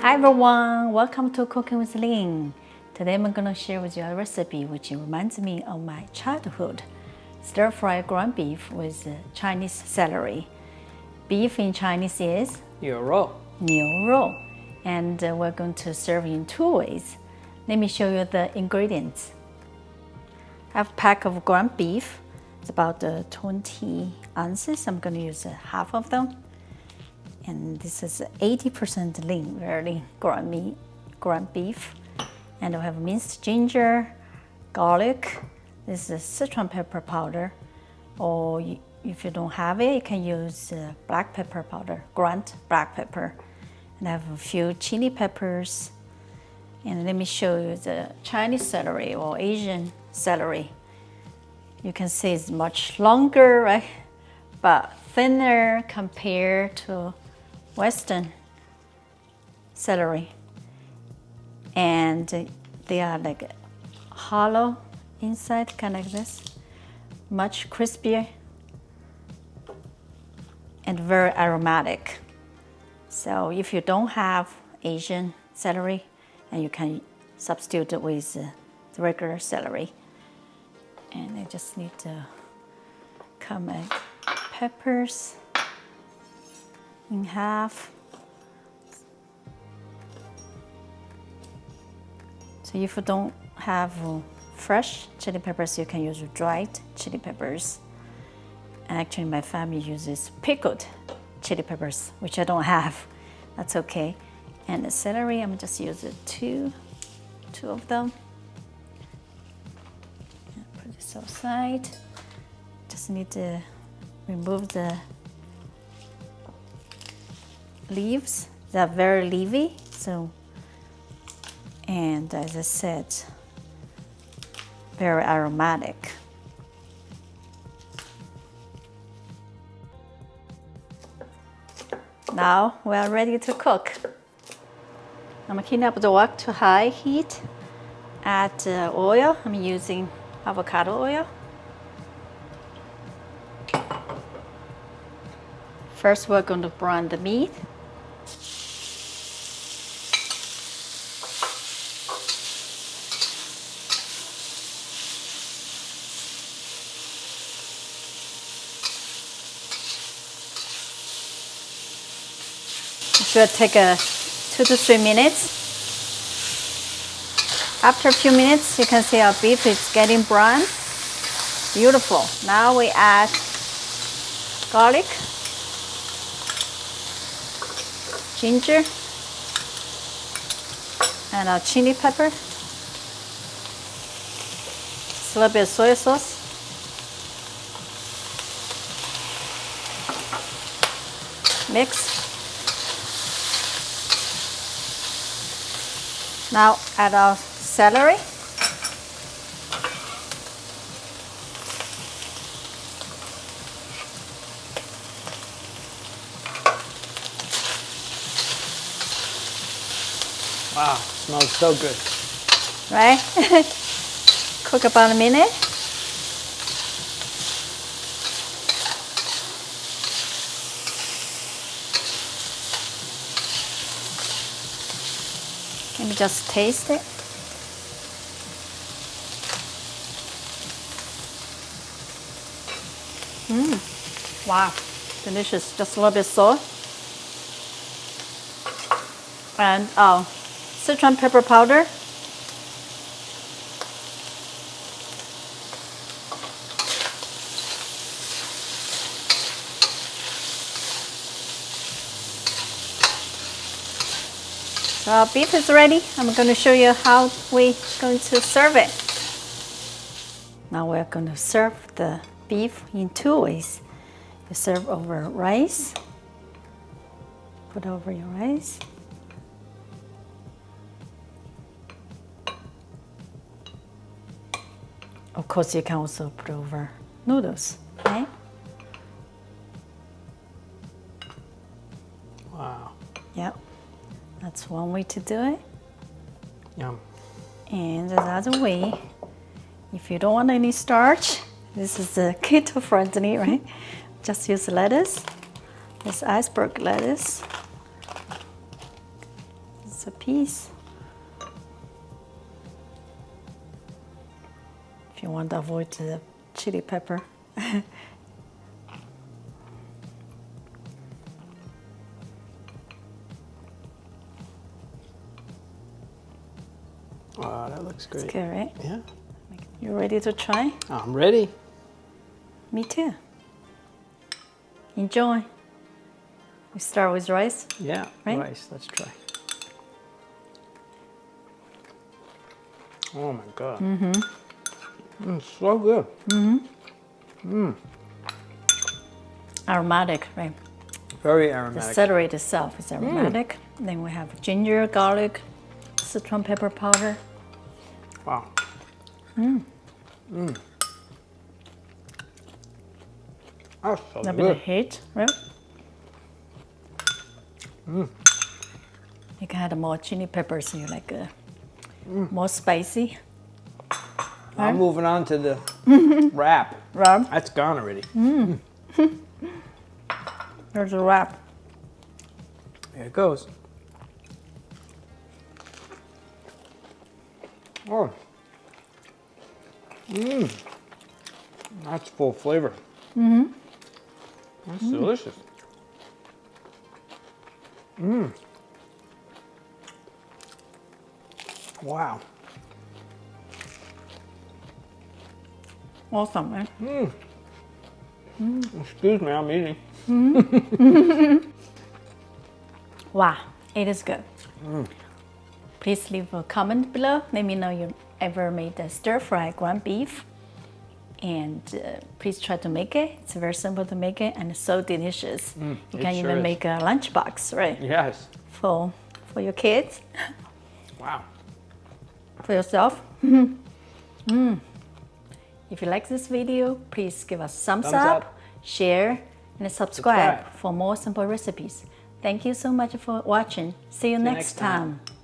Hi everyone, welcome to Cooking with Lynn. Today I'm going to share with you a recipe which reminds me of my childhood. Stir-fried ground beef with Chinese celery. Beef in Chinese is 牛肉. 牛肉, and we're going to serve in two ways. Let me show you the ingredients. I have a pack of ground beef. It's about 20 ounces. I'm going to use half of them. And this is 80% lean, very lean ground beef. And I have minced ginger, garlic. This is Sichuan pepper powder. Or if you don't have it, you can use black pepper powder, ground black pepper. And I have a few chili peppers. And let me show you the Chinese celery or Asian celery. You can see it's much longer, right? But thinner compared to Western celery, and they are like hollow inside, kind of like this, much crispier and very aromatic. So if you don't have Asian celery, and you can substitute it with the regular celery. And I just need to cut my peppers in half. So if you don't have fresh chili peppers, you can use dried chili peppers. And actually my family uses pickled chili peppers, which I don't have. That's okay. And the celery, I'm just using two of them. Put this aside. Just need to remove the leaves. They're very leafy, so, and as I said, very aromatic. Now we are ready to cook. I'm heating up the wok to high heat. Add oil. I'm using avocado oil. First, we're going to brown the meat. It should take 2 to 3 minutes. After a few minutes, you can see our beef is getting brown. Beautiful. Now we add garlic, ginger, and our chili pepper. Just a little bit of soy sauce. Mix. Now add our celery. Wow, smells so good. Right? Cook about a minute. Let me just taste it. Wow, delicious. Just a little bit salt. And Sichuan pepper powder. So our beef is ready. I'm going to show you how we're going to serve it. Now we're going to serve the beef in two ways. You serve over rice. Put over your rice. Of course, you can also put over noodles, right? Wow. Yep, that's one way to do it. Yum. And the other way, if you don't want any starch, this is keto friendly, right? Just use lettuce. This iceberg lettuce. It's a piece. If you want to avoid the chili pepper. Wow, that looks great. It's good, right? Yeah. You ready to try? I'm ready. Me too. Enjoy. We start with rice. Yeah, Right? rice. Let's try. Oh my God. So good. Aromatic, right? Very The aromatic. celery itself is aromatic. Then we have ginger, garlic, Sichuan pepper powder. Wow. That's so A little bit of good. heat, right? You can add more chili peppers so you like more spicy. I'm moving on to the wrap. Wrap. That's gone already. There's a wrap. Here it goes. Oh. That's full flavor. That's delicious. Wow. Awesome, right? Excuse me, I'm eating. Wow, it is good. Please leave a comment below. Let me know you ever made a stir-fry ground beef. And please try to make it. It's very simple to make it and it's so delicious. You it can sure even is. make a lunchbox, right? Yes. For your kids, Wow. for yourself. If you like this video, please give us thumbs up, share, and subscribe Subscribe. for more simple recipes. Thank you so much for watching. See you next next time. time.